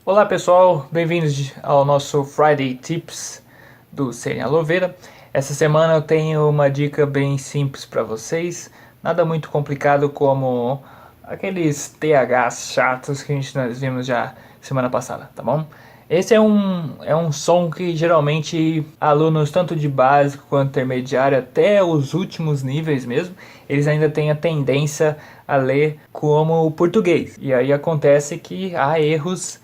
Olá pessoal, bem-vindos ao nosso Friday Tips do Sênia Aloveira. Essa semana eu tenho uma dica bem simples para vocês, nada muito complicado como aqueles THs chatos que nós vimos já semana passada, tá bom? Esse é um som que geralmente alunos tanto de básico quanto intermediário, até os últimos níveis mesmo, eles ainda têm a tendência a ler como o português. E aí acontece que há erros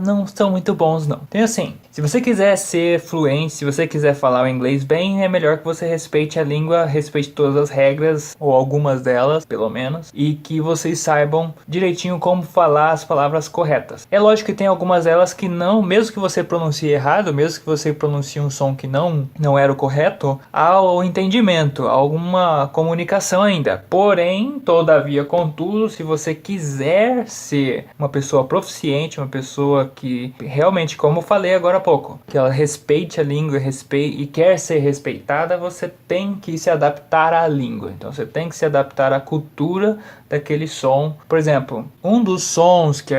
não são muito bons não. Então assim, se você quiser ser fluente, se você quiser falar o inglês bem, é melhor que você respeite a língua, respeite todas as regras, ou algumas delas, pelo menos, e que vocês saibam direitinho como falar as palavras corretas. É lógico que tem algumas delas que não, mesmo que você pronuncie errado, mesmo que você pronuncie um som que não era o correto, há o entendimento, alguma comunicação ainda. Porém, todavia, contudo, se você quiser ser uma pessoa proficiente, uma pessoa que realmente, como eu falei agora há pouco, que ela respeite a língua e quer ser respeitada, você tem que se adaptar à língua. Então você tem que se adaptar à cultura daquele som. Por exemplo, um dos sons que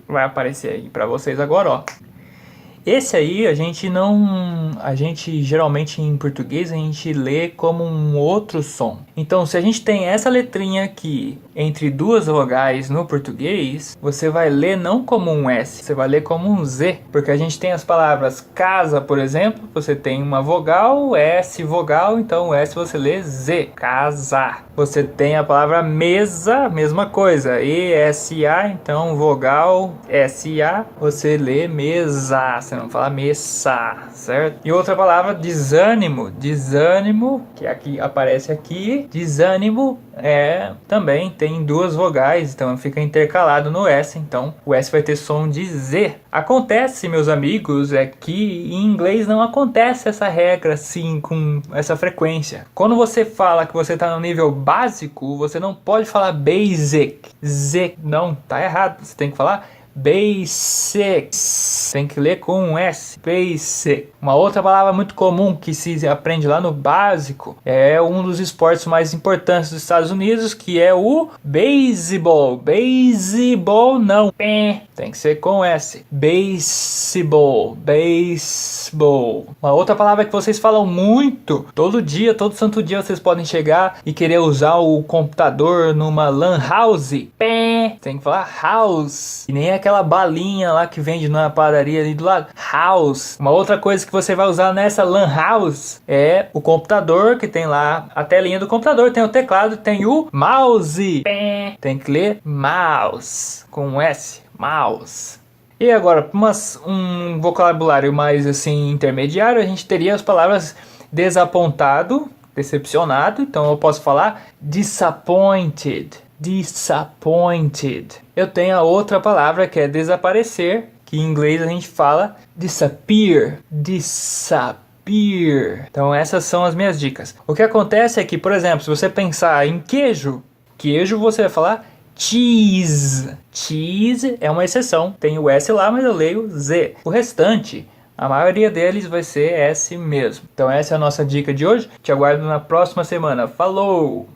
vai aparecer aí para vocês agora, ó. Esse aí a gente geralmente em português a gente lê como um outro som. Então se a gente tem essa letrinha aqui entre duas vogais no português, você vai ler não como um S, você vai ler como um Z. Porque a gente tem as palavras casa, por exemplo, você tem uma vogal, S vogal, então o S você lê Z, casa. Você tem a palavra mesa, mesma coisa, ESA, então vogal SA, você lê mesa, você não fala mesa, certo? E outra palavra, desânimo, que aqui aparece aqui, desânimo também tem duas vogais, então fica intercalado no S, então o S vai ter som de Z. Acontece, meus amigos, é que em inglês não acontece essa regra assim com essa frequência. Quando você fala que você está no nível básico, você não pode falar basic, Z, não, tá errado, você tem que falar basics, tem que ler com um S, basic. Uma outra palavra muito comum que se aprende lá no básico é um dos esportes mais importantes dos Estados Unidos, que é o beisebol. Beisebol não, tem que ser com S, baseball, baseball. Uma outra palavra que vocês falam muito, todo dia, todo santo dia vocês podem chegar e querer usar o computador numa lan house, tem que falar house, e nem aquela balinha lá que vende na padaria ali do lado, house. Uma outra coisa que você vai usar nessa lan house é o computador, que tem lá a telinha do computador, tem o teclado, tem o mouse, tem que ler mouse com um S, mouse. E agora, um vocabulário mais assim intermediário, a gente teria as palavras desapontado, decepcionado, então eu posso falar disappointed, disappointed. Eu tenho a outra palavra que é desaparecer, que em inglês a gente fala disappear, disappear. Então essas são as minhas dicas. O que acontece é que, por exemplo, se você pensar em queijo, queijo você vai falar cheese. Cheese é uma exceção, tem o S lá, mas eu leio Z. O restante, a maioria deles vai ser S mesmo. Então essa é a nossa dica de hoje. Te aguardo na próxima semana. Falou!